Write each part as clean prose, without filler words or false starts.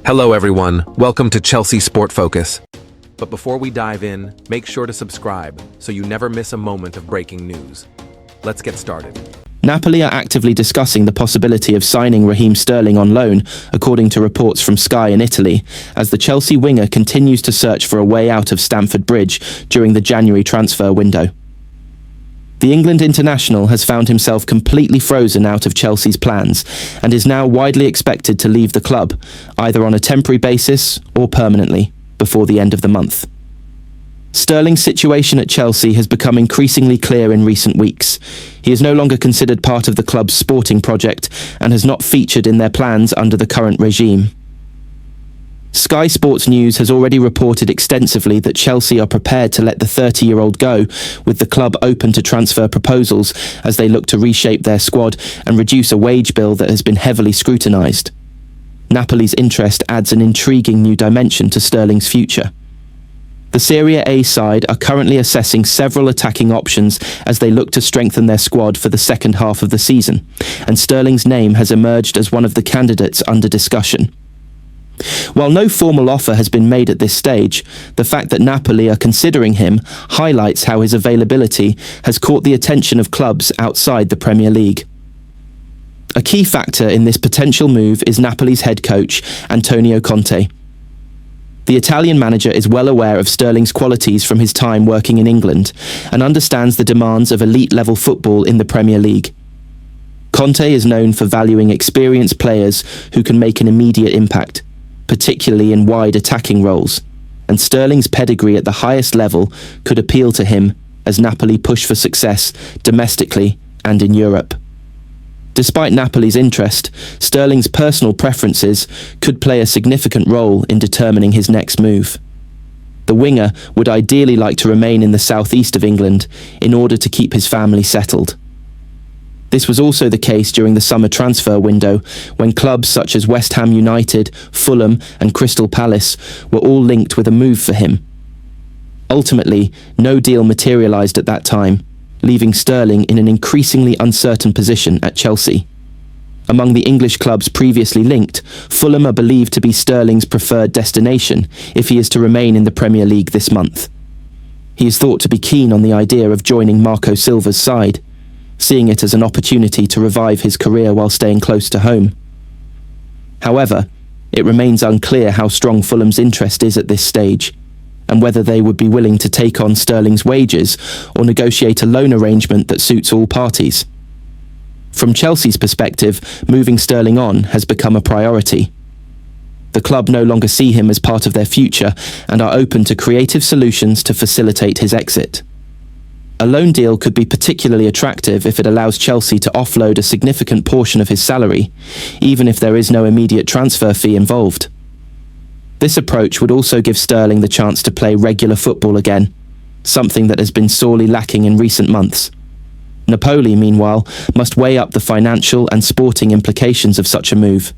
Hello everyone, welcome to Chelsea Sport Focus. But before we dive in, make sure to subscribe so you never miss a moment of breaking news. Let's get started. Napoli are actively discussing the possibility of signing Raheem Sterling on loan, according to reports from Sky in Italy, as the Chelsea winger continues to search for a way out of Stamford Bridge during the January transfer window. The England international has found himself completely frozen out of Chelsea's plans and is now widely expected to leave the club, either on a temporary basis or permanently, before the end of the month. Sterling's situation at Chelsea has become increasingly clear in recent weeks. He is no longer considered part of the club's sporting project and has not featured in their plans under the current regime. Sky Sports News has already reported extensively that Chelsea are prepared to let the 30-year-old go, with the club open to transfer proposals as they look to reshape their squad and reduce a wage bill that has been heavily scrutinised. Napoli's interest adds an intriguing new dimension to Sterling's future. The Serie A side are currently assessing several attacking options as they look to strengthen their squad for the second half of the season, and Sterling's name has emerged as one of the candidates under discussion. While no formal offer has been made at this stage, the fact that Napoli are considering him highlights how his availability has caught the attention of clubs outside the Premier League. A key factor in this potential move is Napoli's head coach, Antonio Conte. The Italian manager is well aware of Sterling's qualities from his time working in England and understands the demands of elite-level football in the Premier League. Conte is known for valuing experienced players who can make an immediate impact, particularly in wide attacking roles, and Sterling's pedigree at the highest level could appeal to him as Napoli push for success domestically and in Europe. Despite Napoli's interest, Sterling's personal preferences could play a significant role in determining his next move. The winger would ideally like to remain in the southeast of England in order to keep his family settled. This was also the case during the summer transfer window, when clubs such as West Ham United, Fulham and Crystal Palace were all linked with a move for him. Ultimately, no deal materialised at that time, leaving Sterling in an increasingly uncertain position at Chelsea. Among the English clubs previously linked, Fulham are believed to be Sterling's preferred destination if he is to remain in the Premier League this month. He is thought to be keen on the idea of joining Marco Silva's side, seeing it as an opportunity to revive his career while staying close to home. However, it remains unclear how strong Fulham's interest is at this stage, and whether they would be willing to take on Sterling's wages or negotiate a loan arrangement that suits all parties. From Chelsea's perspective, moving Sterling on has become a priority. The club no longer see him as part of their future and are open to creative solutions to facilitate his exit. A loan deal could be particularly attractive if it allows Chelsea to offload a significant portion of his salary, even if there is no immediate transfer fee involved. This approach would also give Sterling the chance to play regular football again, something that has been sorely lacking in recent months. Napoli, meanwhile, must weigh up the financial and sporting implications of such a move.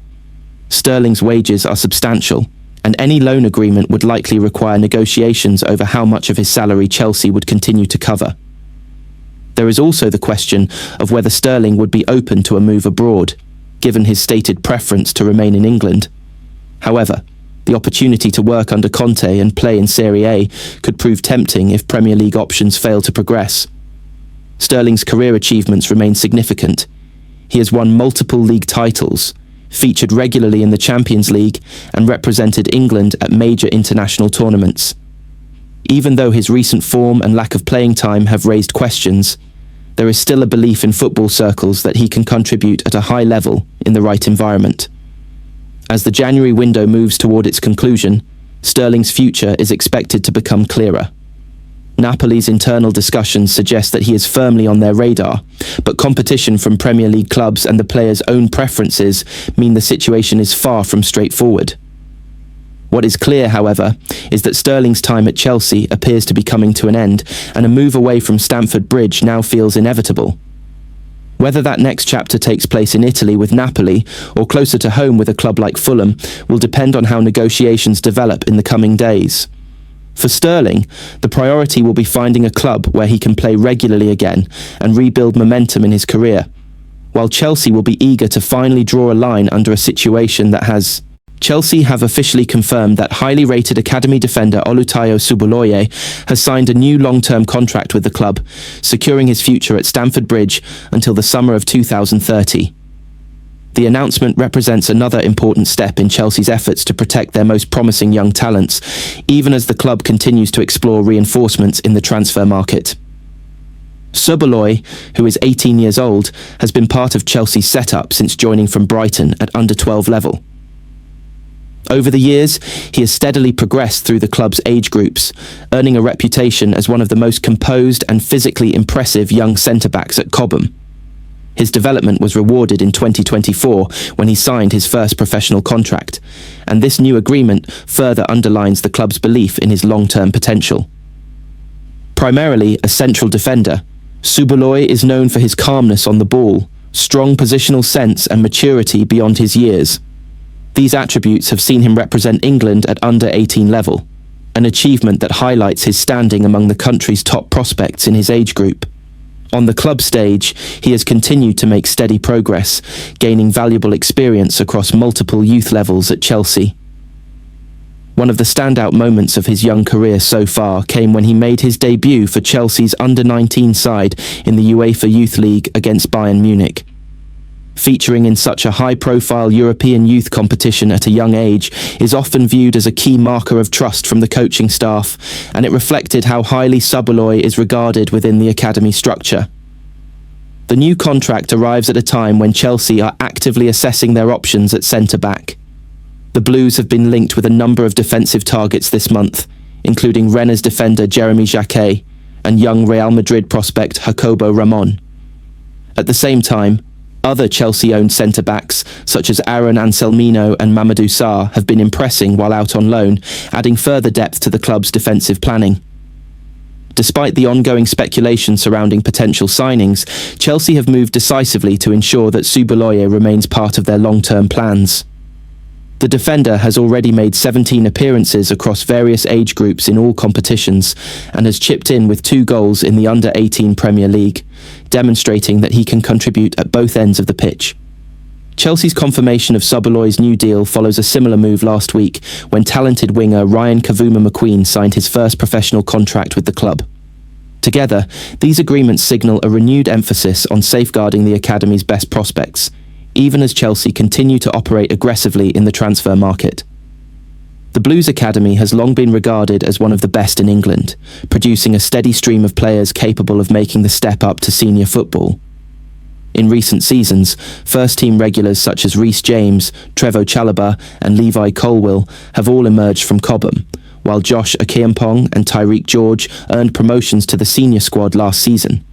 Sterling's wages are substantial, and any loan agreement would likely require negotiations over how much of his salary Chelsea would continue to cover. There is also the question of whether Sterling would be open to a move abroad, given his stated preference to remain in England. However, the opportunity to work under Conte and play in Serie A could prove tempting if Premier League options fail to progress. Sterling's career achievements remain significant. He has won multiple league titles, featured regularly in the Champions League, and represented England at major international tournaments. Even though his recent form and lack of playing time have raised questions, there is still a belief in football circles that he can contribute at a high level in the right environment. As the January window moves toward its conclusion, Sterling's future is expected to become clearer. Napoli's internal discussions suggest that he is firmly on their radar, but competition from Premier League clubs and the player's own preferences mean the situation is far from straightforward. What is clear, however, is that Sterling's time at Chelsea appears to be coming to an end, and a move away from Stamford Bridge now feels inevitable. Whether that next chapter takes place in Italy with Napoli or closer to home with a club like Fulham will depend on how negotiations develop in the coming days. For Sterling, the priority will be finding a club where he can play regularly again and rebuild momentum in his career, while Chelsea will be eager to finally draw a line under a situation that has Chelsea have officially confirmed that highly rated academy defender Olutayo Suboloye has signed a new long-term contract with the club, securing his future at Stamford Bridge until the summer of 2030. The announcement represents another important step in Chelsea's efforts to protect their most promising young talents, even as the club continues to explore reinforcements in the transfer market. Suboloy, who is 18 years old, has been part of Chelsea's setup since joining from Brighton at under-12 level. Over the years, he has steadily progressed through the club's age groups, earning a reputation as one of the most composed and physically impressive young centre-backs at Cobham. His development was rewarded in 2024 when he signed his first professional contract, and this new agreement further underlines the club's belief in his long-term potential. Primarily a central defender, Suboloy is known for his calmness on the ball, strong positional sense and maturity beyond his years. These attributes have seen him represent England at under-18 level, an achievement that highlights his standing among the country's top prospects in his age group. On the club stage, he has continued to make steady progress, gaining valuable experience across multiple youth levels at Chelsea. One of the standout moments of his young career so far came when he made his debut for Chelsea's under-19 side in the UEFA Youth League against Bayern Munich. Featuring in such a high-profile European youth competition at a young age is often viewed as a key marker of trust from the coaching staff, and it reflected how highly Suboloy is regarded within the academy structure. The new contract arrives at a time when Chelsea are actively assessing their options at centre-back. The Blues have been linked with a number of defensive targets this month, including Rennes defender Jeremy Jacquet and young Real Madrid prospect Jacobo Ramon. At the same time, other Chelsea-owned centre-backs, such as Aaron Anselmino and Mamadou Sarr, have been impressing while out on loan, adding further depth to the club's defensive planning. Despite the ongoing speculation surrounding potential signings, Chelsea have moved decisively to ensure that Suboloy remains part of their long-term plans. The defender has already made 17 appearances across various age groups in all competitions and has chipped in with 2 goals in the under-18 Premier League, demonstrating that he can contribute at both ends of the pitch. Chelsea's confirmation of Suboloy's new deal follows a similar move last week when talented winger Ryan Kavuma-McQueen signed his first professional contract with the club. Together, these agreements signal a renewed emphasis on safeguarding the academy's best prospects, even as Chelsea continue to operate aggressively in the transfer market. The Blues Academy has long been regarded as one of the best in England, producing a steady stream of players capable of making the step up to senior football. In recent seasons, first-team regulars such as Reece James, Trevoh Chalobah and Levi Colwill have all emerged from Cobham, while Josh Akiampong and Tyreek George earned promotions to the senior squad last season.